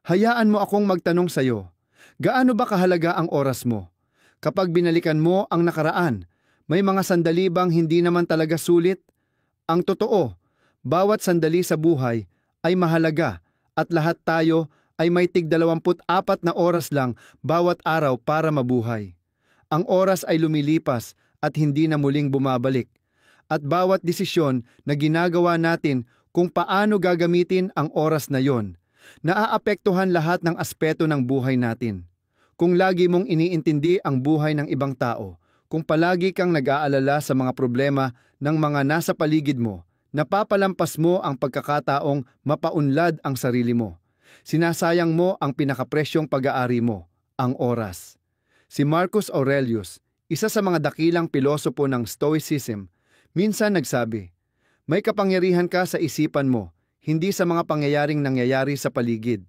Hayaan mo akong magtanong sa'yo. Gaano ba kahalaga ang oras mo? Kapag binalikan mo ang nakaraan, may mga sandali bang hindi naman talaga sulit? Ang totoo, bawat sandali sa buhay ay mahalaga at lahat tayo ay may tig 24 na oras lang bawat araw para mabuhay. Ang oras ay lumilipas at hindi na muling bumabalik. At bawat desisyon na ginagawa natin kung paano gagamitin ang oras na yon, naaapektuhan lahat ng aspeto ng buhay natin. Kung lagi mong iniintindi ang buhay ng ibang tao, kung palagi kang nag-aalala sa mga problema ng mga nasa paligid mo, napapalampas mo ang pagkakataong mapaunlad ang sarili mo. Sinasayang mo ang pinakapresyong pag-aari mo, ang oras. Si Marcus Aurelius, isa sa mga dakilang pilosopo ng Stoicism, minsan nagsabi, "May kapangyarihan ka sa isipan mo, hindi sa mga pangyayaring nangyayari sa paligid.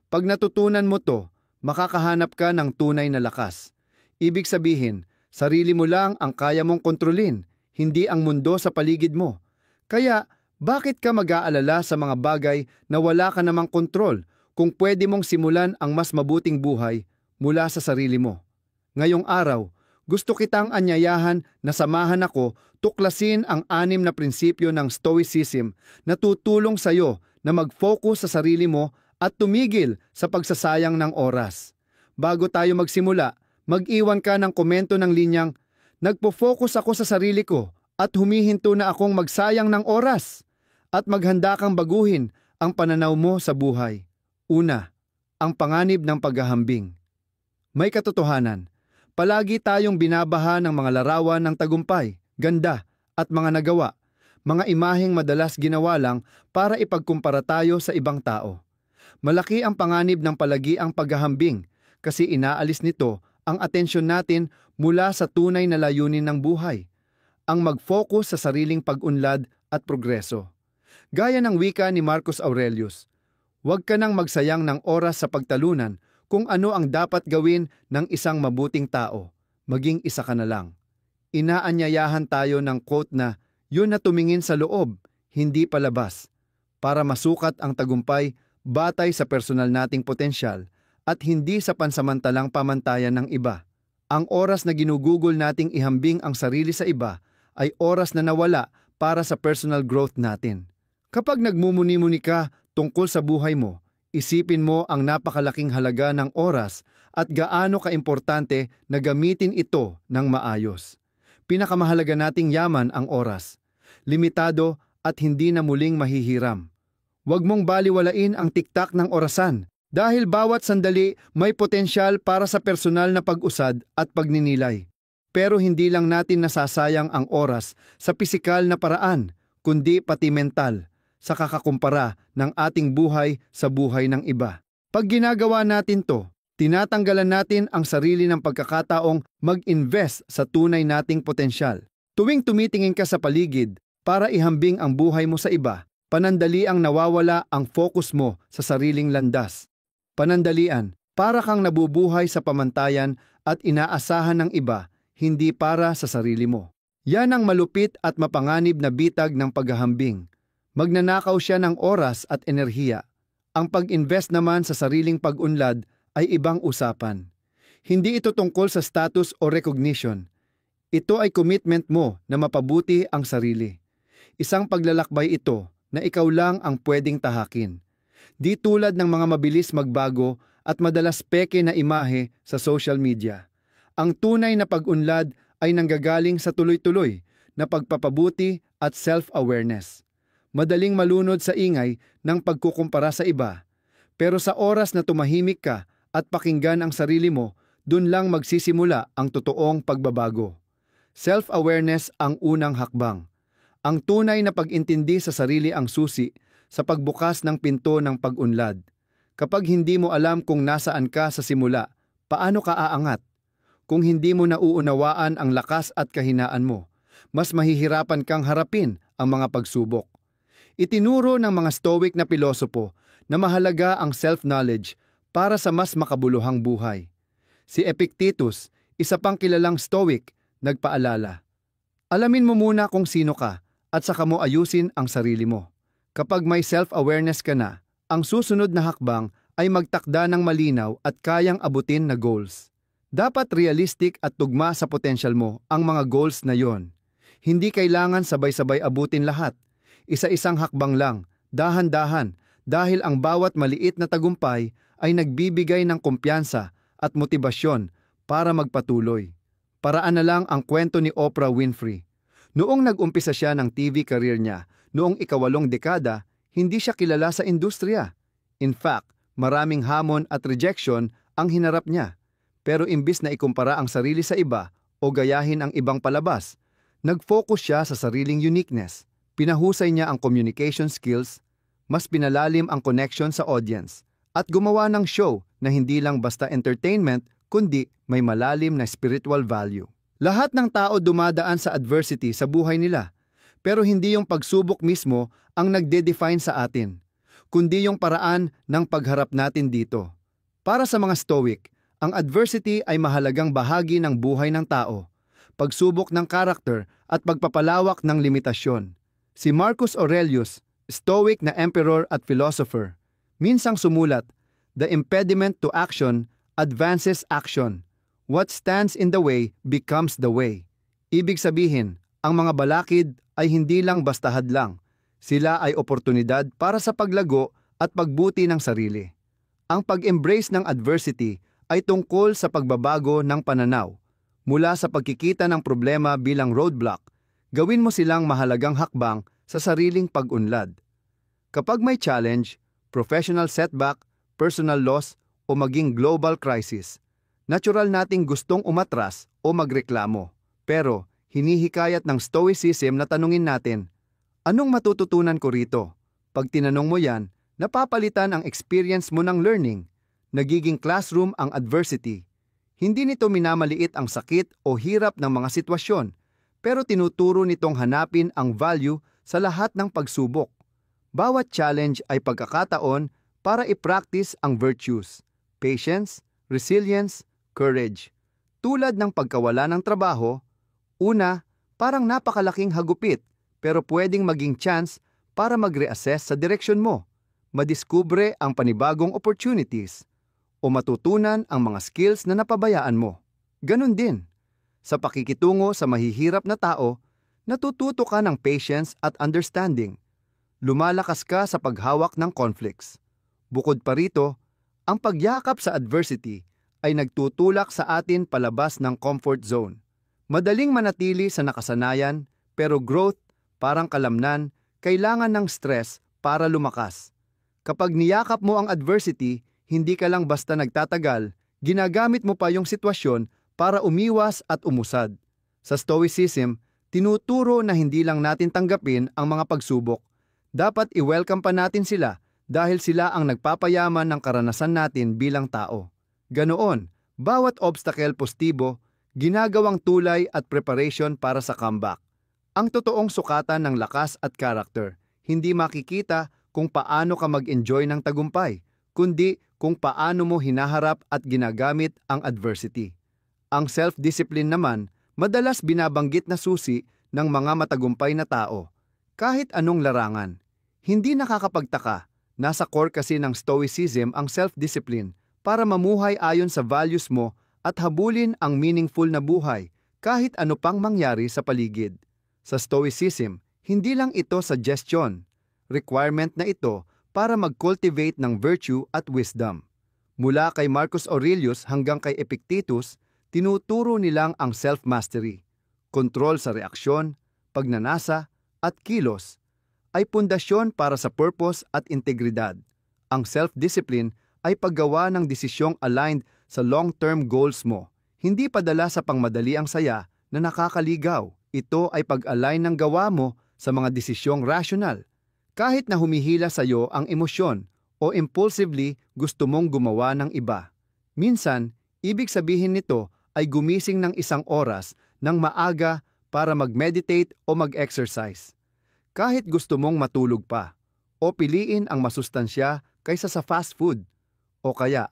Pag natutunan mo to, makakahanap ka ng tunay na lakas." Ibig sabihin, sarili mo lang ang kaya mong kontrolin, hindi ang mundo sa paligid mo. Kaya, bakit ka mag-aalala sa mga bagay na wala ka namang kontrol kung pwede mong simulan ang mas mabuting buhay mula sa sarili mo? Ngayong araw, gusto kitang anyayahan na samahan ako tuklasin ang 6 na prinsipyo ng Stoicism na tutulong sa iyo na mag-focus sa sarili mo at tumigil sa pagsasayang ng oras. Bago tayo magsimula, mag-iwan ka ng komento ng linyang, "Nagpo-focus ako sa sarili ko at humihinto na akong magsayang ng oras." At maghanda kang baguhin ang pananaw mo sa buhay. Una, ang panganib ng paghahambing. May katotohanan. Palagi tayong binabaha ng mga larawan ng tagumpay, ganda, at mga nagawa, mga imaheng madalas ginawa lang para ipagkumpara tayo sa ibang tao. Malaki ang panganib ng palagiang paghahambing kasi inaalis nito ang atensyon natin mula sa tunay na layunin ng buhay, ang mag-focus sa sariling pag-unlad at progreso. Gaya ng wika ni Marcus Aurelius, "Huwag ka nang magsayang ng oras sa pagtalunan kung ano ang dapat gawin ng isang mabuting tao, maging isa ka na lang." Inaanyayahan tayo ng quote na, "Yun na tumingin sa loob, hindi palabas," para masukat ang tagumpay batay sa personal nating potensyal at hindi sa pansamantalang pamantayan ng iba. Ang oras na ginugugol nating ihambing ang sarili sa iba ay oras na nawala para sa personal growth natin. Kapag nagmumuni-muni ka tungkol sa buhay mo, isipin mo ang napakalaking halaga ng oras at gaano kaimportante na gamitin ito ng maayos. Pinakamahalaga nating yaman ang oras. Limitado at hindi na muling mahihiram. Huwag mong baliwalain ang tiktak ng orasan dahil bawat sandali may potensyal para sa personal na pag-usad at pagninilay. Pero hindi lang natin nasasayang ang oras sa pisikal na paraan, kundi pati mental, sa kakakumpara ng ating buhay sa buhay ng iba. Pag ginagawa natin to, tinatanggalan natin ang sarili ng pagkakataong mag-invest sa tunay nating potensyal. Tuwing tumitingin ka sa paligid para ihambing ang buhay mo sa iba, panandaliang nawawala ang focus mo sa sariling landas. Panandalian, para kang nabubuhay sa pamantayan at inaasahan ng iba, hindi para sa sarili mo. Yan ang malupit at mapanganib na bitag ng paghahambing. Magnanakaw siya ng oras at enerhiya. Ang pag-invest naman sa sariling pag-unlad ay ibang usapan. Hindi ito tungkol sa status o recognition. Ito ay commitment mo na mapabuti ang sarili. Isang paglalakbay ito na ikaw lang ang pwedeng tahakin. Di tulad ng mga mabilis magbago at madalas peke na imahe sa social media. Ang tunay na pag-unlad ay nanggagaling sa tuloy-tuloy na pagpapabuti at self-awareness. Madaling malunod sa ingay ng pagkukumpara sa iba, pero sa oras na tumahimik ka at pakinggan ang sarili mo, dun lang magsisimula ang totoong pagbabago. Self-awareness ang unang hakbang. Ang tunay na pag-intindi sa sarili ang susi sa pagbukas ng pinto ng pag-unlad. Kapag hindi mo alam kung nasaan ka sa simula, paano ka aangat? Kung hindi mo nauunawaan ang lakas at kahinaan mo, mas mahihirapan kang harapin ang mga pagsubok. Itinuro ng mga Stoic na pilosopo na mahalaga ang self-knowledge para sa mas makabuluhang buhay. Si Epictetus, isa pang kilalang Stoic, nagpaalala, "Alamin mo muna kung sino ka at saka mo ayusin ang sarili mo." Kapag may self-awareness ka na, ang susunod na hakbang ay magtakda ng malinaw at kayang abutin na goals. Dapat realistic at tugma sa potensyal mo ang mga goals na yon. Hindi kailangan sabay-sabay abutin lahat. Isa-isang hakbang lang, dahan-dahan, dahil ang bawat maliit na tagumpay ay nagbibigay ng kumpiyansa at motibasyon para magpatuloy. Paraan na lang ang kwento ni Oprah Winfrey. Noong nag-umpisa siya ng TV career niya, noong ika-8 dekada, hindi siya kilala sa industriya. In fact, maraming hamon at rejection ang hinarap niya. Pero imbis na ikumpara ang sarili sa iba o gayahin ang ibang palabas, nag-focus siya sa sariling uniqueness. Pinahusay niya ang communication skills, mas pinalalim ang connection sa audience, at gumawa ng show na hindi lang basta entertainment kundi may malalim na spiritual value. Lahat ng tao dumadaan sa adversity sa buhay nila, pero hindi yung pagsubok mismo ang nagde-define sa atin, kundi yung paraan ng pagharap natin dito. Para sa mga Stoic, ang adversity ay mahalagang bahagi ng buhay ng tao, pagsubok ng karakter at pagpapalawak ng limitasyon. Si Marcus Aurelius, Stoic na emperor at philosopher, minsang sumulat, "The impediment to action advances action. What stands in the way becomes the way." Ibig sabihin, ang mga balakid ay hindi lang basta hadlang. Sila ay oportunidad para sa paglago at pagbuti ng sarili. Ang pag-embrace ng adversity ay tungkol sa pagbabago ng pananaw. Mula sa pagkikita ng problema bilang roadblock, gawin mo silang mahalagang hakbang sa sariling pag-unlad. Kapag may challenge, professional setback, personal loss, o maging global crisis, natural nating gustong umatras o magreklamo. Pero, hinihikayat ng Stoicism na tanungin natin, anong matututunan ko rito? Pag tinanong mo yan, napapalitan ang experience mo ng learning. Nagiging classroom ang adversity. Hindi nito minamaliit ang sakit o hirap ng mga sitwasyon, pero tinuturo nitong hanapin ang value sa lahat ng pagsubok. Bawat challenge ay pagkakataon para i-practice ang virtues, patience, resilience, courage. Tulad ng pagkawala ng trabaho, una, parang napakalaking hagupit, pero pwedeng maging chance para mag-reassess sa direksyon mo, madiskubre ang panibagong opportunities, o matutunan ang mga skills na napabayaan mo. Ganun din. Sa pakikitungo sa mahihirap na tao, natututo ka ng patience at understanding. Lumalakas ka sa paghawak ng conflicts. Bukod pa rito, ang pagyakap sa adversity ay nagtutulak sa atin palabas ng comfort zone. Madaling manatili sa nakasanayan, pero growth, parang kalamnan, kailangan ng stress para lumakas. Kapag niyakap mo ang adversity, hindi ka lang basta nagtatagal, ginagamit mo pa yung sitwasyon para umiwas at umusad. Sa Stoicism, tinuturo na hindi lang natin tanggapin ang mga pagsubok. Dapat i-welcome pa natin sila dahil sila ang nagpapayaman ng karanasan natin bilang tao. Ganoon, bawat obstacle positibo, ginagawang tulay at preparation para sa comeback. Ang totoong sukatan ng lakas at karakter, hindi makikita kung paano ka mag-enjoy ng tagumpay, kundi kung paano mo hinaharap at ginagamit ang adversity. Ang self-discipline naman, madalas binabanggit na susi ng mga matagumpay na tao. Kahit anong larangan, hindi nakakapagtaka, nasa core kasi ng Stoicism ang self-discipline para mamuhay ayon sa values mo at habulin ang meaningful na buhay kahit ano pang mangyari sa paligid. Sa Stoicism, hindi lang ito suggestion, requirement na ito para mag-cultivate ng virtue at wisdom. Mula kay Marcus Aurelius hanggang kay Epictetus, tinuturo nilang ang self-mastery, kontrol sa reaksyon, pagnanasa, at kilos, ay pundasyon para sa purpose at integridad. Ang self-discipline ay paggawa ng desisyong aligned sa long-term goals mo. Hindi padala sa pangmadali ang saya na nakakaligaw. Ito ay pag-align ng gawa mo sa mga desisyong rational. Kahit na humihila sa iyo ang emosyon o impulsively gusto mong gumawa ng iba. Minsan, ibig sabihin nito ay gumising ng 1 oras ng maaga para mag-meditate o mag-exercise. Kahit gusto mong matulog pa, o piliin ang masustansya kaysa sa fast food, o kaya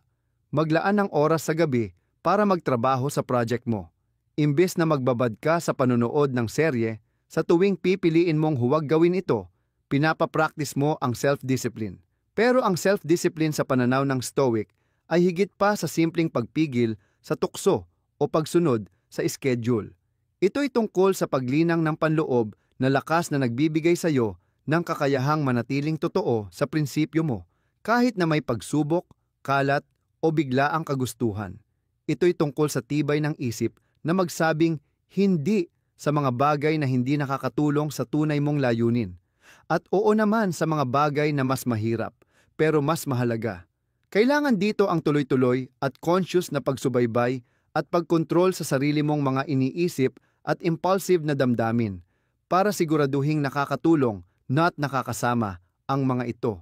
maglaan ng oras sa gabi para magtrabaho sa project mo. Imbes na magbabad ka sa panonood ng serye, sa tuwing pipiliin mong huwag gawin ito, pinapapractice mo ang self-discipline. Pero ang self-discipline sa pananaw ng Stoic ay higit pa sa simpleng pagpigil sa tukso o pagsunod sa schedule. Ito'y tungkol sa paglinang ng panloob na lakas na nagbibigay sa iyo ng kakayahang manatiling totoo sa prinsipyo mo, kahit na may pagsubok, kalat o biglaang kagustuhan. Ito'y tungkol sa tibay ng isip na magsabing hindi sa mga bagay na hindi nakakatulong sa tunay mong layunin, at oo naman sa mga bagay na mas mahirap, pero mas mahalaga. Kailangan dito ang tuloy-tuloy at conscious na pagsubaybay at pagkontrol sa sarili mong mga iniisip at impulsive na damdamin para siguraduhing nakakatulong, not nakakasama, ang mga ito.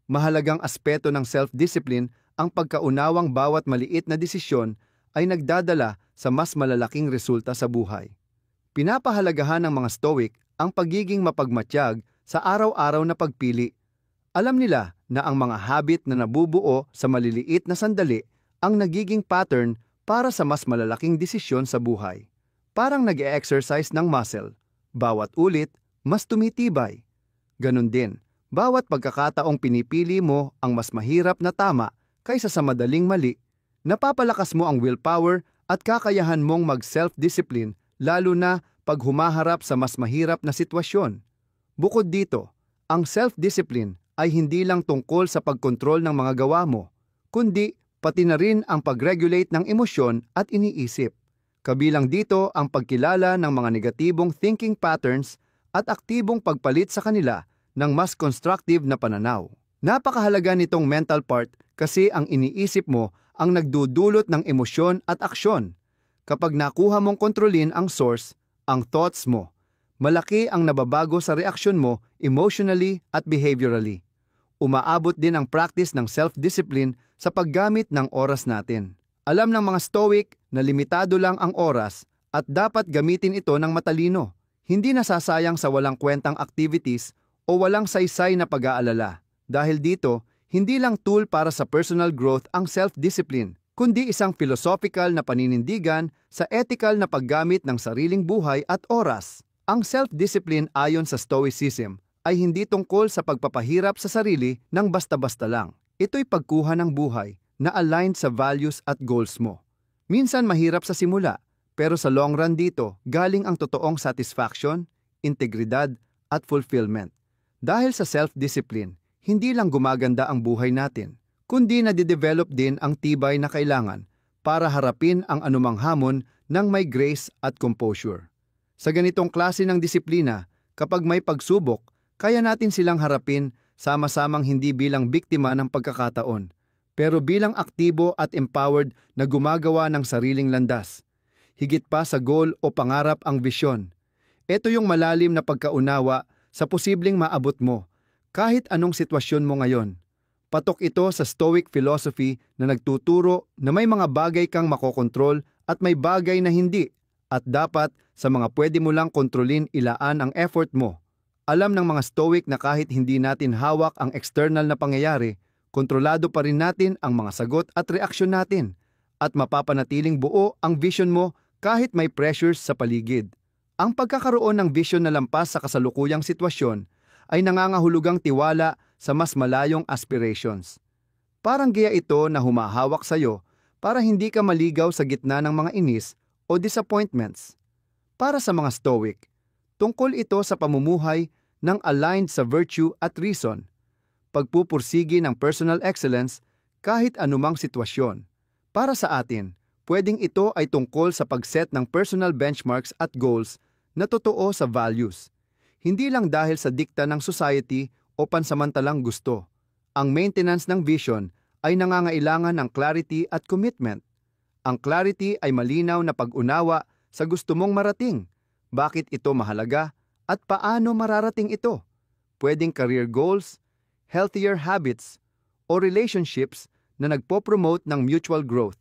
Mahalagang aspeto ng self-discipline ang pagkaunawang bawat maliit na desisyon ay nagdadala sa mas malalaking resulta sa buhay. Pinapahalagahan ng mga Stoic ang pagiging mapagmatyag sa araw-araw na pagpili. Alam nila na ang mga habit na nabubuo sa maliliit na sandali ang nagiging pattern para sa mas malalaking desisyon sa buhay. Parang nag-e-exercise ng muscle. Bawat ulit, mas tumitibay. Ganon din, bawat pagkakataong pinipili mo ang mas mahirap na tama kaysa sa madaling mali, napapalakas mo ang willpower at kakayahan mong mag-self-discipline lalo na pag humaharap sa mas mahirap na sitwasyon. Bukod dito, ang self-discipline ay hindi lang tungkol sa pagkontrol ng mga gawa mo, kundi pati na rin ang pag-regulate ng emosyon at iniisip. Kabilang dito ang pagkilala ng mga negatibong thinking patterns at aktibong pagpalit sa kanila ng mas constructive na pananaw. Napakahalaga nitong mental part kasi ang iniisip mo ang nagdudulot ng emosyon at aksyon. Kapag nakuha mong kontrolin ang source, ang thoughts mo, malaki ang nababago sa reaksyon mo emotionally at behaviorally. Umaabot din ang practice ng self-discipline sa paggamit ng oras natin. Alam ng mga Stoic na limitado lang ang oras at dapat gamitin ito ng matalino. Hindi nasasayang sa walang kwentang activities o walang saysay na pag-aalala. Dahil dito, hindi lang tool para sa personal growth ang self-discipline, kundi isang philosophical na paninindigan sa ethical na paggamit ng sariling buhay at oras. Ang self-discipline ayon sa Stoicism ay hindi tungkol sa pagpapahirap sa sarili ng basta-basta lang. Ito'y pagkuha ng buhay na aligned sa values at goals mo. Minsan mahirap sa simula, pero sa long run dito, galing ang totoong satisfaction, integridad, at fulfillment. Dahil sa self-discipline, hindi lang gumaganda ang buhay natin, kundi nadidevelop din ang tibay na kailangan para harapin ang anumang hamon ng may grace at composure. Sa ganitong klase ng disiplina, kapag may pagsubok, kaya natin silang harapin sama-samang hindi bilang biktima ng pagkakataon, pero bilang aktibo at empowered na gumagawa ng sariling landas. Higit pa sa goal o pangarap ang visyon. Ito yung malalim na pagkaunawa sa posibleng maabot mo, kahit anong sitwasyon mo ngayon. Patok ito sa Stoic philosophy na nagtuturo na may mga bagay kang makokontrol at may bagay na hindi, at dapat sa mga pwede mo lang kontrolin ilaan ang effort mo. Alam ng mga Stoic na kahit hindi natin hawak ang external na pangyayari, kontrolado pa rin natin ang mga sagot at reaksyon natin, at mapapanatiling buo ang vision mo kahit may pressures sa paligid. Ang pagkakaroon ng vision na lampas sa kasalukuyang sitwasyon ay nangangahulugang tiwala sa mas malayong aspirations. Parang giya ito na humahawak sa iyo para hindi ka maligaw sa gitna ng mga inis o disappointments. Para sa mga Stoic, tungkol ito sa pamumuhay ng aligned sa virtue at reason, pagpupursigi ng personal excellence kahit anumang sitwasyon. Para sa atin, pwedeng ito ay tungkol sa pagset ng personal benchmarks at goals na totoo sa values. Hindi lang dahil sa dikta ng society o pansamantalang gusto. Ang maintenance ng vision ay nangangailangan ng clarity at commitment. Ang clarity ay malinaw na pag-unawa sa gusto mong marating, bakit ito mahalaga, at paano mararating ito. Pwedeng career goals, healthier habits, o relationships na nagpo-promote ng mutual growth.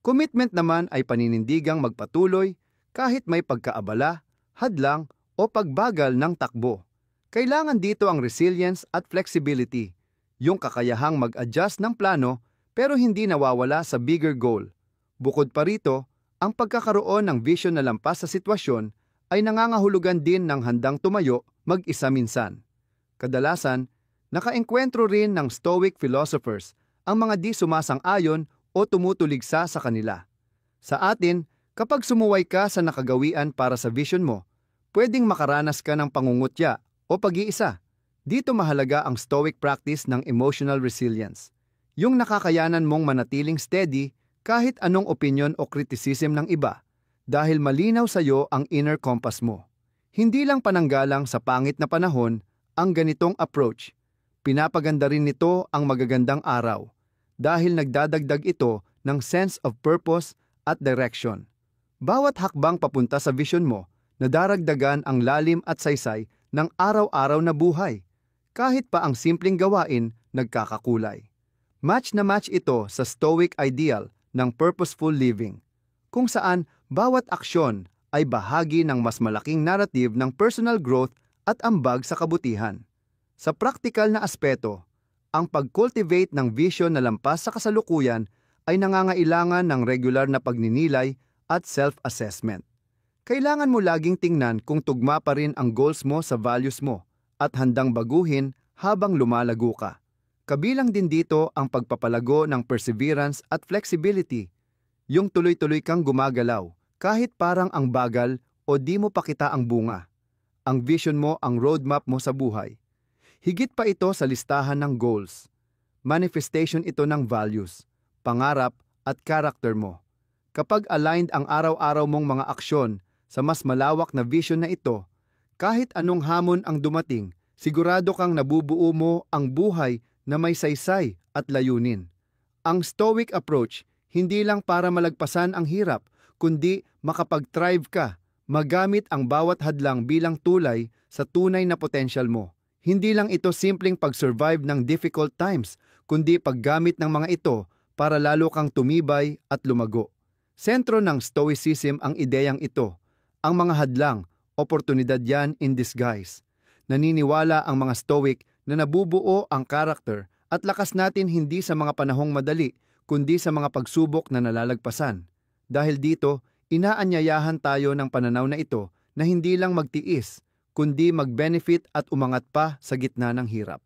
Commitment naman ay paninindigang magpatuloy kahit may pagkaabala, hadlang, o pagbagal ng takbo. Kailangan dito ang resilience at flexibility, yung kakayahang mag-adjust ng plano pero hindi nawawala sa bigger goal. Bukod pa rito, ang pagkakaroon ng vision na lampas sa sitwasyon ay nangangahulugan din ng handang tumayo mag-isa minsan. Kadalasan, Nakaengkwentro rin ng Stoic philosophers ang mga di sumasang-ayon o tumutuligsa sa kanila. Sa atin, kapag sumuway ka sa nakagawian para sa vision mo, pwedeng makaranas ka ng pangungutya o pag-iisa. Dito mahalaga ang Stoic practice ng emotional resilience. Yung nakakayanan mong manatiling steady kahit anong opinyon o criticism ng iba dahil malinaw sa iyo ang inner compass mo. Hindi lang pananggalang sa pangit na panahon ang ganitong approach. Pinapaganda rin nito ang magagandang araw dahil nagdadagdag ito ng sense of purpose at direction. Bawat hakbang papunta sa vision mo, nadaragdagan ang lalim at saysay ng araw-araw na buhay. Kahit pa ang simpleng gawain, nagkakakulay. Match na match ito sa Stoic ideal ng purposeful living, kung saan bawat aksyon ay bahagi ng mas malaking narrative ng personal growth at ambag sa kabutihan. Sa praktikal na aspeto, ang pag-cultivate ng vision na lampas sa kasalukuyan ay nangangailangan ng regular na pagninilay at self-assessment. Kailangan mo laging tingnan kung tugma pa rin ang goals mo sa values mo at handang baguhin habang lumalago ka. Kabilang din dito ang pagpapalago ng perseverance at flexibility, yung tuloy-tuloy kang gumagalaw kahit parang ang bagal o di mo pakita ang bunga. Ang vision mo ang roadmap mo sa buhay. Higit pa ito sa listahan ng goals. Manifestation ito ng values, pangarap at character mo. Kapag aligned ang araw-araw mong mga aksyon sa mas malawak na vision na ito, kahit anong hamon ang dumating, sigurado kang nabubuo mo ang buhay na may saysay at layunin. Ang Stoic approach, hindi lang para malagpasan ang hirap, kundi makapag-thrive ka, magamit ang bawat hadlang bilang tulay sa tunay na potential mo. Hindi lang ito simpleng pag-survive ng difficult times, kundi paggamit ng mga ito para lalo kang tumibay at lumago. Sentro ng Stoicism ang ideyang ito. Ang mga hadlang, oportunidad yan in disguise. Naniniwala ang mga Stoic na nabubuo ang karakter at lakas natin hindi sa mga panahong madali, kundi sa mga pagsubok na nalalagpasan. Dahil dito, inaanyayahan tayo ng pananaw na ito na hindi lang magtiis, kundi mag-benefit at umangat pa sa gitna ng hirap.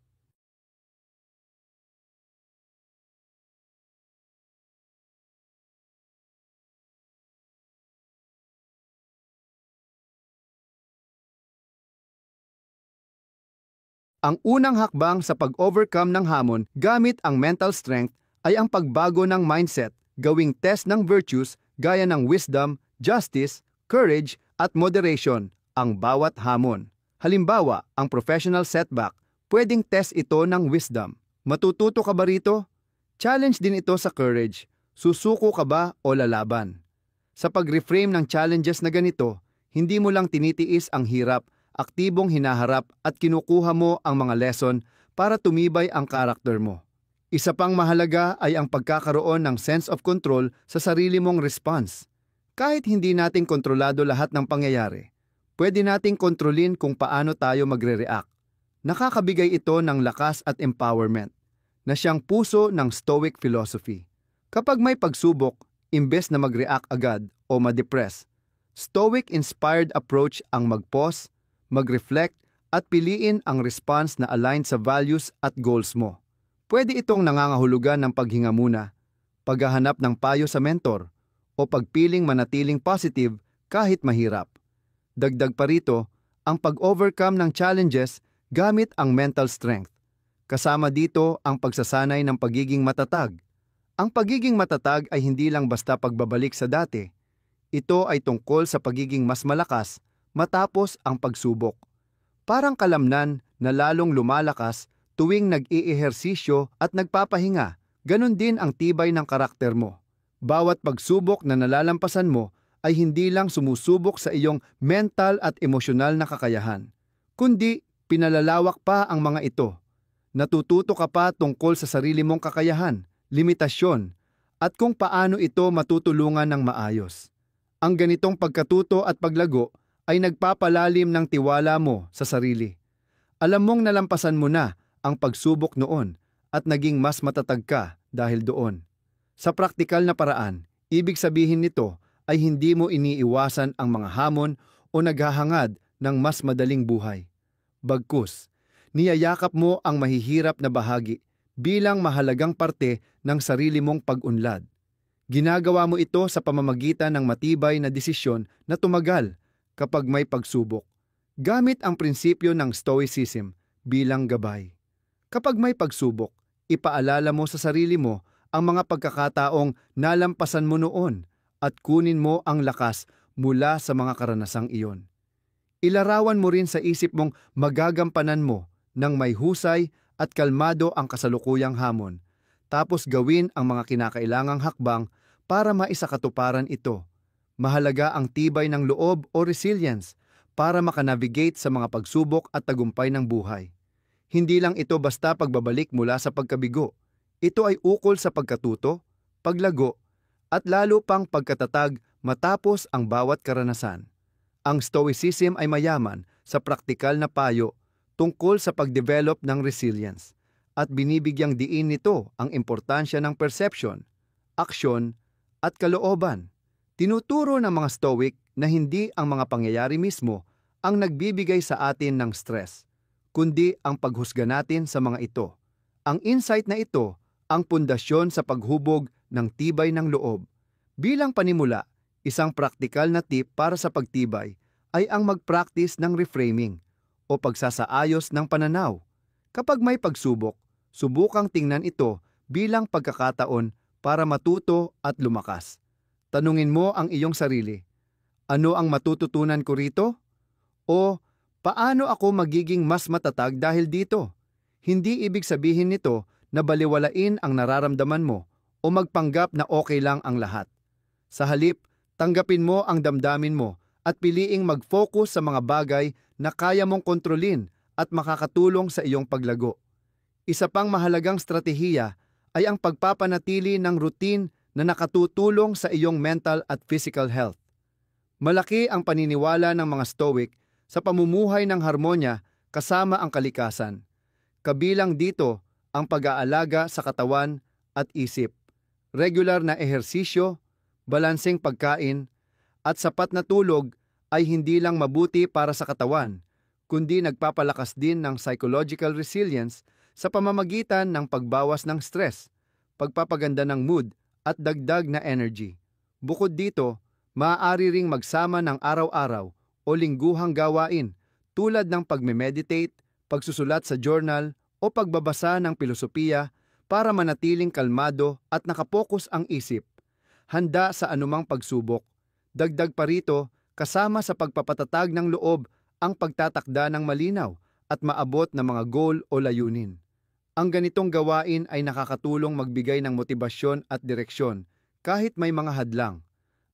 Ang unang hakbang sa pag-overcome ng hamon gamit ang mental strength ay ang pagbago ng mindset, gawing test ng virtues gaya ng wisdom, justice, courage at moderation ang bawat hamon. Halimbawa, ang professional setback, pwedeng test ito ng wisdom. Matututo ka ba rito? Challenge din ito sa courage. Susuko ka ba o lalaban? Sa pag-reframe ng challenges na ganito, hindi mo lang tinitiis ang hirap, aktibong hinaharap at kinukuha mo ang mga lesson para tumibay ang karakter mo. Isa pang mahalaga ay ang pagkakaroon ng sense of control sa sarili mong response. Kahit hindi nating kontrolado lahat ng pangyayari, pwede nating kontrolin kung paano tayo magre-react. Nakakabigay ito ng lakas at empowerment, na siyang puso ng Stoic philosophy. Kapag may pagsubok, imbes na mag-react agad o ma-depress, Stoic-inspired approach ang mag-pause, mag-reflect at piliin ang response na aligned sa values at goals mo. Pwede itong nangangahulugan ng paghinga muna, paghahanap ng payo sa mentor, o pagpiling manatiling positive kahit mahirap. Dagdag pa rito, ang pag-overcome ng challenges gamit ang mental strength. Kasama dito ang pagsasanay ng pagiging matatag. Ang pagiging matatag ay hindi lang basta pagbabalik sa dati. Ito ay tungkol sa pagiging mas malakas matapos ang pagsubok. Parang kalamnan na lalong lumalakas tuwing nag-iihersisyo at nagpapahinga, ganun din ang tibay ng karakter mo. Bawat pagsubok na nalalampasan mo ay hindi lang sumusubok sa iyong mental at emosyonal na kakayahan, kundi pinalalawak pa ang mga ito. Natututo ka pa tungkol sa sarili mong kakayahan, limitasyon, at kung paano ito matutulungan ng maayos. Ang ganitong pagkatuto at paglago ay nagpapalalim ng tiwala mo sa sarili. Alam mong nalampasan mo na ang pagsubok noon at naging mas matatag ka dahil doon. Sa praktikal na paraan, ibig sabihin nito ay hindi mo iniiwasan ang mga hamon o naghahangad ng mas madaling buhay. Bagkus, Niyayakap mo ang mahihirap na bahagi bilang mahalagang parte ng sarili mong pag-unlad. Ginagawa mo ito sa pamamagitan ng matibay na desisyon na tumagal kapag may pagsubok, gamit ang prinsipyo ng Stoicism bilang gabay. Kapag may pagsubok, ipaalala mo sa sarili mo ang mga pagkakataong nalampasan mo noon at kunin mo ang lakas mula sa mga karanasang iyon. Ilarawan mo rin sa isip mong magagampanan mo ng may husay at kalmado ang kasalukuyang hamon, tapos gawin ang mga kinakailangang hakbang para maisakatuparan ito. Mahalaga ang tibay ng loob o resilience para makanavigate sa mga pagsubok at tagumpay ng buhay. Hindi lang ito basta pagbabalik mula sa pagkabigo. Ito ay ukol sa pagkatuto, paglago, at lalo pang pagkatatag matapos ang bawat karanasan. Ang Stoicism ay mayaman sa praktikal na payo tungkol sa pagdevelop ng resilience at binibigyang diin nito ang importansya ng perception, aksyon, at kalooban. Tinuturo ng mga Stoic na hindi ang mga pangyayari mismo ang nagbibigay sa atin ng stress, kundi ang paghusga natin sa mga ito. Ang insight na ito ang pundasyon sa paghubog ng tibay ng loob. Bilang panimula, isang praktikal na tip para sa pagtibay ay ang mag-practice ng reframing o pagsasaayos ng pananaw. Kapag may pagsubok, subukang tingnan ito bilang pagkakataon para matuto at lumakas. Tanungin mo ang iyong sarili, ano ang matututunan ko rito? O paano ako magiging mas matatag dahil dito? Hindi ibig sabihin nito na baliwalain ang nararamdaman mo o magpanggap na okay lang ang lahat. Sa halip, tanggapin mo ang damdamin mo at piliing mag-focus sa mga bagay na kaya mong kontrolin at makakatulong sa iyong paglago. Isa pang mahalagang stratehiya ay ang pagpapanatili ng routine na nakatutulong sa iyong mental at physical health. Malaki ang paniniwala ng mga Stoic sa pamumuhay ng harmonya kasama ang kalikasan. Kabilang dito ang pag-aalaga sa katawan at isip, regular na ehersisyo, balanseng pagkain, at sapat na tulog ay hindi lang mabuti para sa katawan, kundi nagpapalakas din ng psychological resilience sa pamamagitan ng pagbawas ng stress, pagpapaganda ng mood, at dagdag na energy. Bukod dito, maaari ring magsama ng araw-araw o lingguhang gawain tulad ng pagme-meditate, pagsusulat sa journal, o pagbabasa ng filosofiya para manatiling kalmado at nakapokus ang isip. Handa sa anumang pagsubok. Dagdag pa rito, kasama sa pagpapatatag ng loob ang pagtatakda ng malinaw at maabot na mga goal o layunin. Ang ganitong gawain ay nakakatulong magbigay ng motibasyon at direksyon kahit may mga hadlang.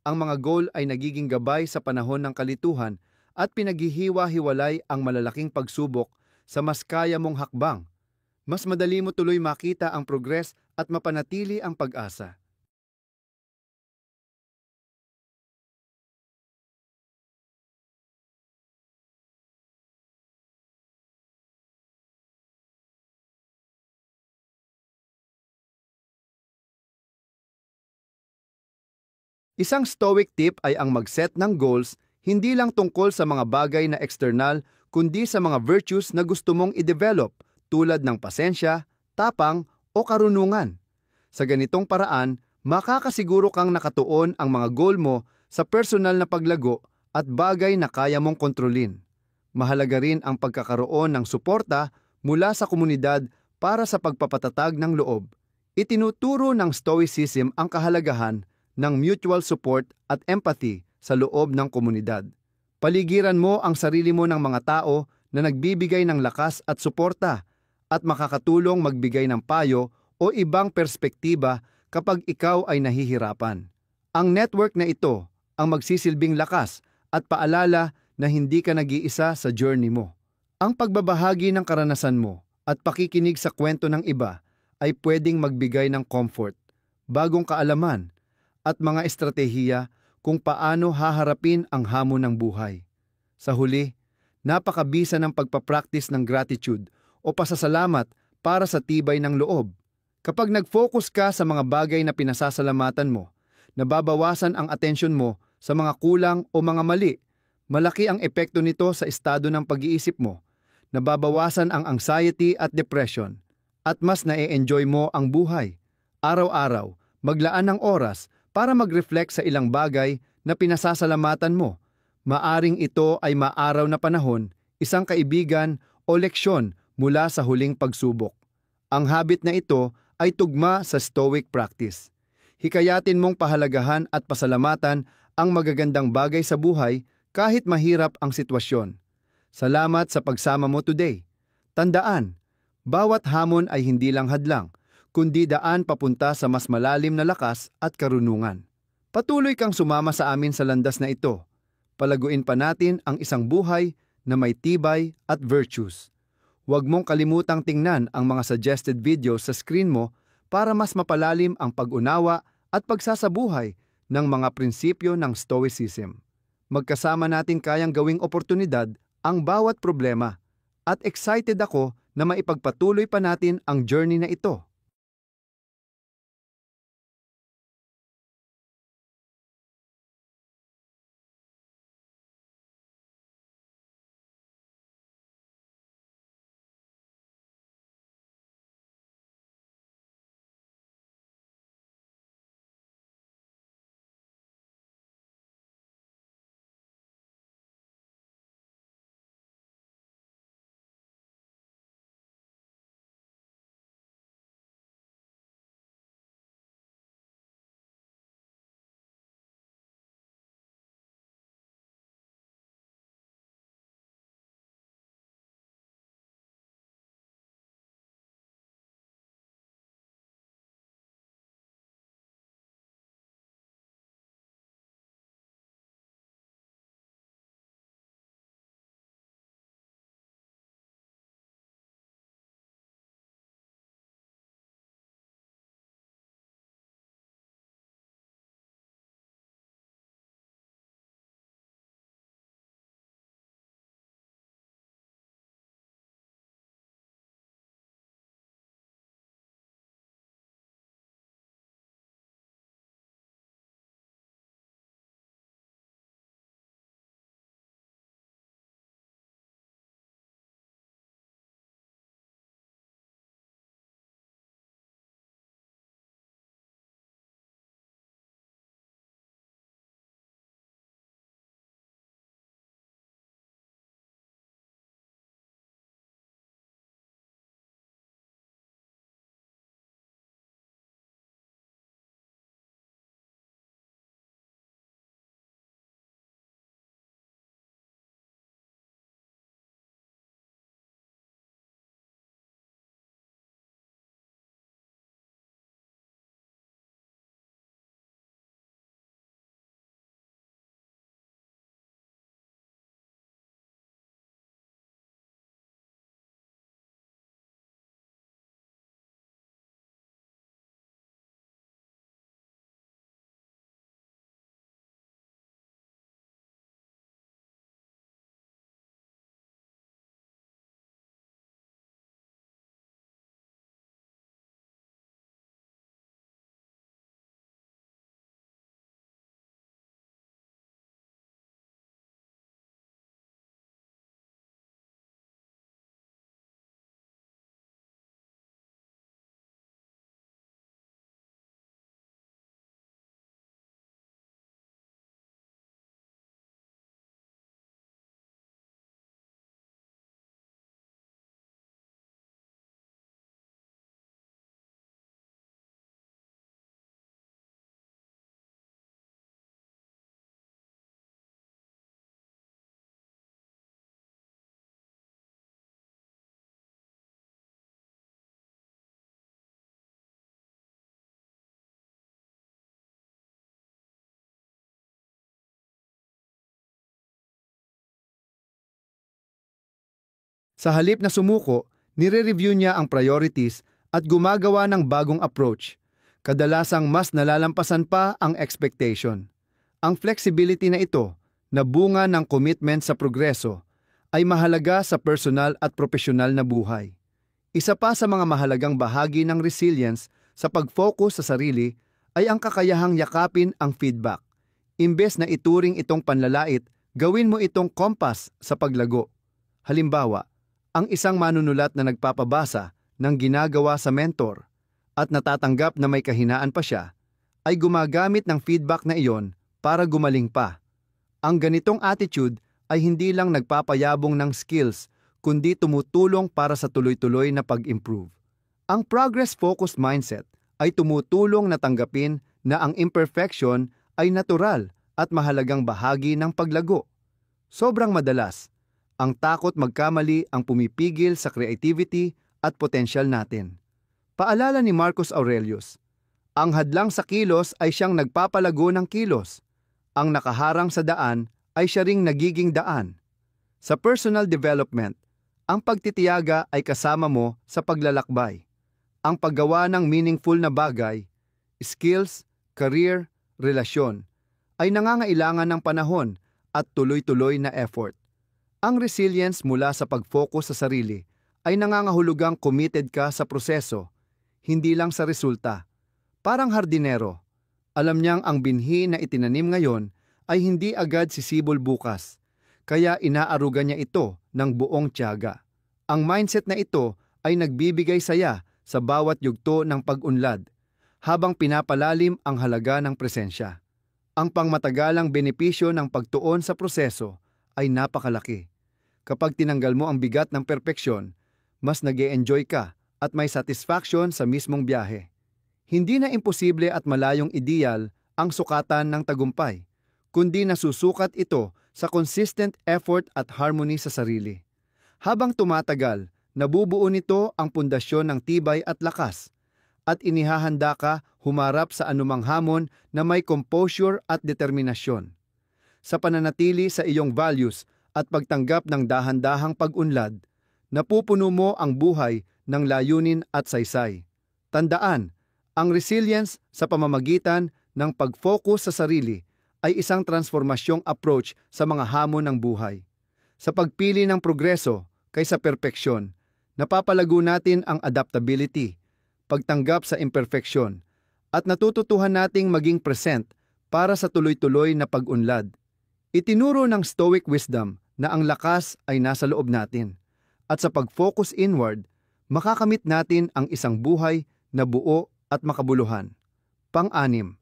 Ang mga goal ay nagiging gabay sa panahon ng kalituhan at pinaghihiwa-hiwalay ang malalaking pagsubok sa mas kaya mong hakbang. Mas madali mo tuloy makita ang progress at mapanatili ang pag-asa. Isang Stoic tip ay ang mag-set ng goals hindi lang tungkol sa mga bagay na external kundi sa mga virtues na gusto mong i-develop tulad ng pasensya, tapang o karunungan. Sa ganitong paraan, makakasiguro kang nakatuon ang mga goal mo sa personal na paglago at bagay na kaya mong kontrolin. Mahalaga rin ang pagkakaroon ng suporta mula sa komunidad para sa pagpapatatag ng loob. Itinuturo ng Stoicism ang kahalagahan ng mutual support at empathy sa loob ng komunidad. Paligiran mo ang sarili mo ng mga tao na nagbibigay ng lakas at suporta at makakatulong magbigay ng payo o ibang perspektiba kapag ikaw ay nahihirapan. Ang network na ito ang magsisilbing lakas at paalala na hindi ka nag-iisa sa journey mo. Ang pagbabahagi ng karanasan mo at pakikinig sa kwento ng iba ay pwedeng magbigay ng comfort, bagong kaalaman, at mga estratehiya kung paano haharapin ang hamon ng buhay. Sa huli, napakabisa ng pagpapractice ng gratitude o pasasalamat para sa tibay ng loob. Kapag nag-focus ka sa mga bagay na pinasasalamatan mo, nababawasan ang atensyon mo sa mga kulang o mga mali. Malaki ang epekto nito sa estado ng pag-iisip mo. nababawasan ang anxiety at depression, at mas na-enjoy mo ang buhay. Araw-araw, maglaan ng oras para mag-reflect sa ilang bagay na pinasasalamatan mo. Maaring ito ay maaraw na panahon, isang kaibigan o leksyon mula sa huling pagsubok. Ang habit na ito ay tugma sa Stoic practice. Hikayatin mong pahalagahan at pasalamatan ang magagandang bagay sa buhay kahit mahirap ang sitwasyon. Salamat sa pagsama mo today. Tandaan, bawat hamon ay hindi lang hadlang, kundi daan papunta sa mas malalim na lakas at karunungan. Patuloy kang sumama sa amin sa landas na ito. Palaguin pa natin ang isang buhay na may tibay at virtues. Huwag mong kalimutang tingnan ang mga suggested videos sa screen mo para mas mapalalim ang pag-unawa at pagsasabuhay ng mga prinsipyo ng Stoicism. Magkasama natin kayang gawing oportunidad ang bawat problema at excited ako na maipagpatuloy pa natin ang journey na ito. Sa halip na sumuko, nire-review niya ang priorities at gumagawa ng bagong approach. Kadalasang mas nalalampasan pa ang expectation. Ang flexibility na ito, na bunga ng commitment sa progreso, ay mahalaga sa personal at profesional na buhay. Isa pa sa mga mahalagang bahagi ng resilience sa pag-focus sa sarili ay ang kakayahang yakapin ang feedback. Imbes na ituring itong panlalait, gawin mo itong kompas sa paglago. Halimbawa, Ang isang manunulat na nagpapabasa ng ginagawa sa mentor at natatanggap na may kahinaan pa siya, ay gumagamit ng feedback na iyon para gumaling pa. Ang ganitong attitude ay hindi lang nagpapayabong ng skills, kundi tumutulong para sa tuloy-tuloy na pag-improve. Ang progress-focused mindset ay tumutulong na tanggapin na ang imperfection ay natural at mahalagang bahagi ng paglago. Sobrang madalas, ang takot magkamali ang pumipigil sa creativity at potensyal natin. Paalala ni Marcus Aurelius, ang hadlang sa kilos ay siyang nagpapalago ng kilos. Ang nakaharang sa daan ay siya ring nagiging daan. Sa personal development, ang pagtitiyaga ay kasama mo sa paglalakbay. Ang paggawa ng meaningful na bagay, skills, career, relasyon, ay nangangailangan ng panahon at tuloy-tuloy na effort. Ang resilience mula sa pag-focus sa sarili ay nangangahulugang committed ka sa proseso, hindi lang sa resulta. Parang hardinero, alam niyang ang binhi na itinanim ngayon ay hindi agad sisibol bukas, kaya inaaruga niya ito ng buong tiyaga. Ang mindset na ito ay nagbibigay saya sa bawat yugto ng pag-unlad, habang pinapalalim ang halaga ng presensya. Ang pangmatagalang benepisyo ng pagtuon sa proseso ay napakalaki. Kapag tinanggal mo ang bigat ng perpeksyon, mas nag-e-enjoy ka at may satisfaction sa mismong biyahe. Hindi na imposible at malayong ideal ang sukatan ng tagumpay, kundi nasusukat ito sa consistent effort at harmony sa sarili. Habang tumatagal, nabubuo nito ang pundasyon ng tibay at lakas, at inihahanda ka humarap sa anumang hamon na may composure at determinasyon. Sa pananatili sa iyong values at pagtanggap ng dahan-dahang pag-unlad, napupuno mo ang buhay ng layunin at saysay. Tandaan, ang resilience sa pamamagitan ng pag-focus sa sarili ay isang transformasyong approach sa mga hamon ng buhay. Sa pagpili ng progreso kaysa perpeksyon, napapalago natin ang adaptability, pagtanggap sa imperfeksyon, at natututuhan nating maging present para sa tuloy-tuloy na pag-unlad. Itinuro ng Stoic wisdom na ang lakas ay nasa loob natin, at sa pag-focus inward, makakamit natin ang isang buhay na buo at makabuluhan. Pang-anim,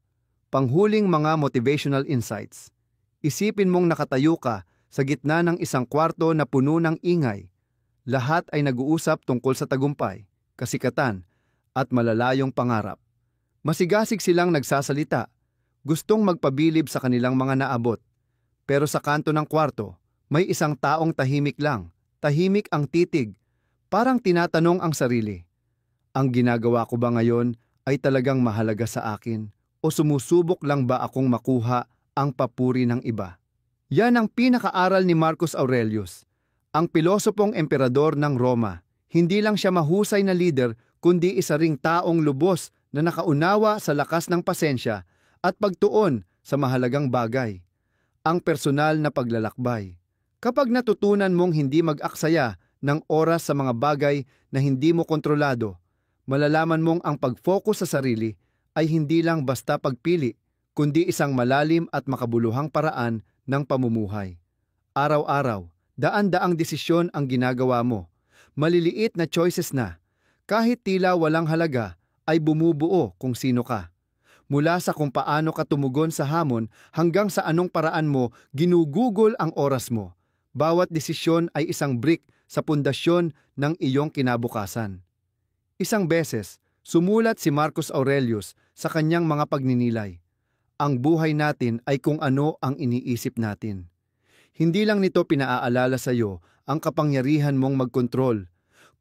panghuling mga motivational insights. Isipin mong nakatayo ka sa gitna ng isang kwarto na puno ng ingay. Lahat ay nag-uusap tungkol sa tagumpay, kasikatan, at malalayong pangarap. Masigasig silang nagsasalita, gustong magpabilib sa kanilang mga naabot. Pero sa kanto ng kwarto, may isang taong tahimik lang, tahimik ang titig, parang tinatanong ang sarili. Ang ginagawa ko ba ngayon ay talagang mahalaga sa akin o sumusubok lang ba akong makuha ang papuri ng iba? Yan ang pinakaaral ni Marcus Aurelius, ang pilosopong emperador ng Roma. Hindi lang siya mahusay na leader, kundi isa ring taong lubos na nakaunawa sa lakas ng pasensya at pagtuon sa mahalagang bagay, ang personal na paglalakbay. Kapag natutunan mong hindi mag-aksaya ng oras sa mga bagay na hindi mo kontrolado, malalaman mong ang pag-focus sa sarili ay hindi lang basta pagpili, kundi isang malalim at makabuluhang paraan ng pamumuhay. Araw-araw, daan-daang desisyon ang ginagawa mo. Maliliit na choices na, kahit tila walang halaga, ay bumubuo kung sino ka. Mula sa kung paano ka tumugon sa hamon hanggang sa anong paraan mo ginugugol ang oras mo. Bawat desisyon ay isang brick sa pundasyon ng iyong kinabukasan. Isang beses, sumulat si Marcus Aurelius sa kanyang mga pagninilay. Ang buhay natin ay kung ano ang iniisip natin. Hindi lang nito pinaaalala sa iyo ang kapangyarihan mong magkontrol,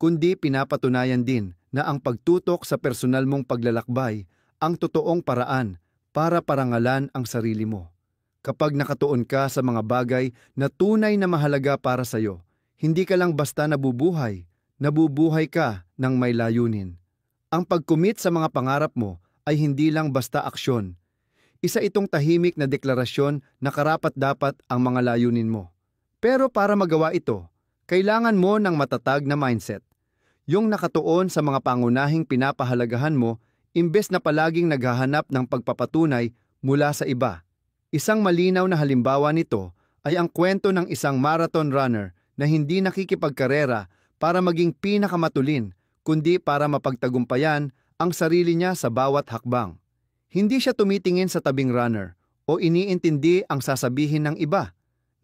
kundi pinapatunayan din na ang pagtutok sa personal mong paglalakbay ang totoong paraan para parangalan ang sarili mo. Kapag nakatuon ka sa mga bagay na tunay na mahalaga para sa iyo, hindi ka lang basta nabubuhay ka ng may layunin. Ang pag-commit sa mga pangarap mo ay hindi lang basta aksyon. Isa itong tahimik na deklarasyon na karapat-dapat ang mga layunin mo. Pero para magawa ito, kailangan mo ng matatag na mindset. Yung nakatuon sa mga pangunahing pinapahalagahan mo, imbes na palaging naghahanap ng pagpapatunay mula sa iba. Isang malinaw na halimbawa nito ay ang kwento ng isang marathon runner na hindi nakikipagkarera para maging pinakamatulin, kundi para mapagtagumpayan ang sarili niya sa bawat hakbang. Hindi siya tumitingin sa tabing runner o iniintindi ang sasabihin ng iba.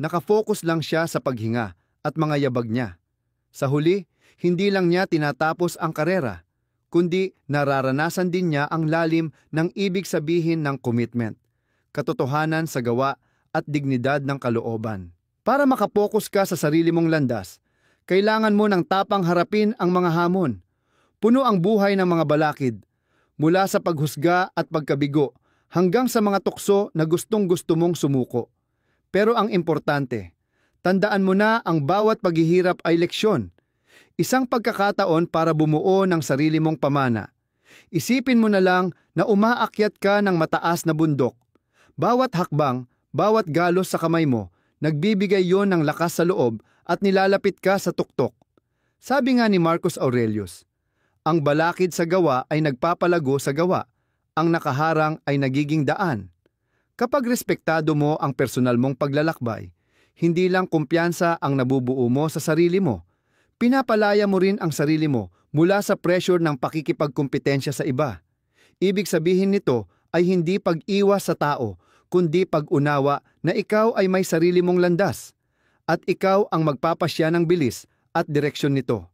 Nakafocus lang siya sa paghinga at mga yabag niya. Sa huli, hindi lang niya tinatapos ang karera, kundi nararanasan din niya ang lalim ng ibig sabihin ng commitment, katotohanan sa gawa at dignidad ng kalooban. Para makapokus ka sa sarili mong landas, kailangan mo ng tapang harapin ang mga hamon. Puno ang buhay ng mga balakid, mula sa paghusga at pagkabigo hanggang sa mga tukso na gustong-gusto mong sumuko. Pero ang importante, tandaan mo na ang bawat paghihirap ay leksyon. Isang pagkakataon para bumuo ng sarili mong pamana. Isipin mo na lang na umaakyat ka ng mataas na bundok. Bawat hakbang, bawat galos sa kamay mo, nagbibigay yon ng lakas sa loob at nilalapit ka sa tuktok. Sabi nga ni Marcus Aurelius, ang balakid sa gawa ay nagpapalago sa gawa, ang nakaharang ay nagiging daan. Kapag respektado mo ang personal mong paglalakbay, hindi lang kumpiyansa ang nabubuo mo sa sarili mo, pinapalaya mo rin ang sarili mo mula sa pressure ng pakikipagkumpetensya sa iba. Ibig sabihin nito ay hindi pag-iwas sa tao, kundi pag-unawa na ikaw ay may sarili mong landas, at ikaw ang magpapasya ng bilis at direksyon nito.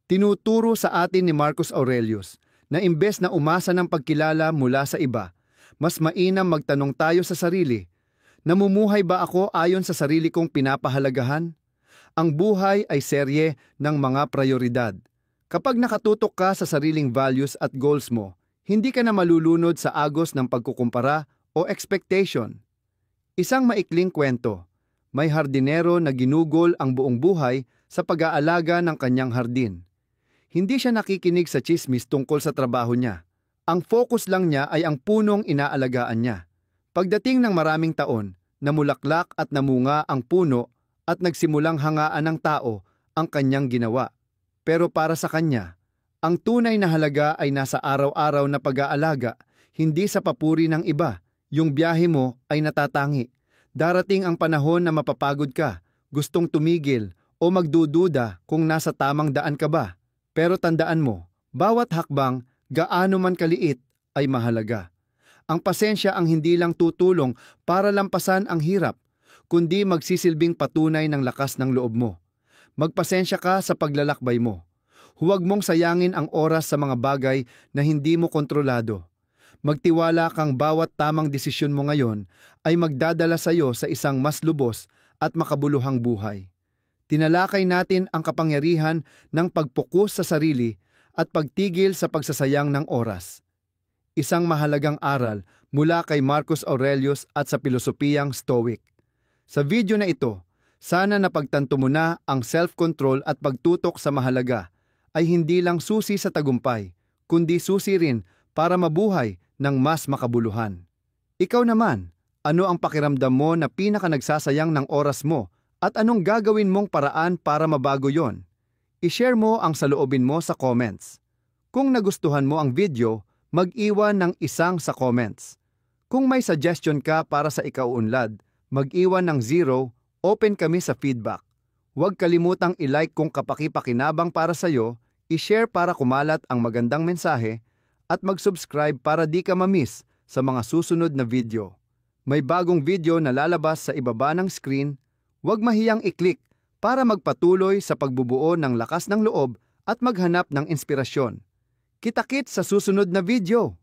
Tinuturo sa atin ni Marcus Aurelius na imbes na umasa ng pagkilala mula sa iba, mas mainam magtanong tayo sa sarili, namumuhay ba ako ayon sa sarili kong pinapahalagahan? Ang buhay ay serye ng mga prioridad. Kapag nakatutok ka sa sariling values at goals mo, hindi ka na malulunod sa agos ng pagkukumpara o expectation. Isang maikling kwento, may hardinero na ginugol ang buong buhay sa pag-aalaga ng kanyang hardin. Hindi siya nakikinig sa chismis tungkol sa trabaho niya. Ang focus lang niya ay ang punong inaalagaan niya. Pagdating ng maraming taon, namulaklak at namunga ang puno at nagsimulang hangaan ng tao ang kanyang ginawa. Pero para sa kanya, ang tunay na halaga ay nasa araw-araw na pag-aalaga, hindi sa papuri ng iba. Yung biyahe mo ay natatangi. Darating ang panahon na mapapagod ka, gustong tumigil o magdududa kung nasa tamang daan ka ba. Pero tandaan mo, bawat hakbang, gaano man kaliit, ay mahalaga. Ang pasensya ang hindi lang tutulong para lampasan ang hirap, kundi magsisilbing patunay ng lakas ng loob mo. Magpasensya ka sa paglalakbay mo. Huwag mong sayangin ang oras sa mga bagay na hindi mo kontrolado. Magtiwala kang bawat tamang desisyon mo ngayon ay magdadala sa iyo sa isang mas lubos at makabuluhang buhay. Tinalakay natin ang kapangyarihan ng pagpukus sa sarili at pagtigil sa pagsasayang ng oras. Isang mahalagang aral mula kay Marcus Aurelius at sa pilosopiyang Stoic. Sa video na ito, sana napagtanto mo na ang self-control at pagtutok sa mahalaga ay hindi lang susi sa tagumpay, kundi susi rin para mabuhay ng mas makabuluhan. Ikaw naman, ano ang pakiramdam mo na pinaka-nagsasayang ng oras mo at anong gagawin mong paraan para mabago yon? I-share mo ang saloobin mo sa comments. Kung nagustuhan mo ang video, mag-iwan ng isang sa comments. Kung may suggestion ka para sa ikauunlad, mag-iwan ng 0, open kami sa feedback. Huwag kalimutang i-like kung kapaki-pakinabang para sa'yo, i-share para kumalat ang magandang mensahe, at mag-subscribe para di ka ma-miss sa mga susunod na video. May bagong video na lalabas sa ibaba ng screen, huwag mahiyang i-click para magpatuloy sa pagbubuo ng lakas ng loob at maghanap ng inspirasyon. Kita-kits sa susunod na video!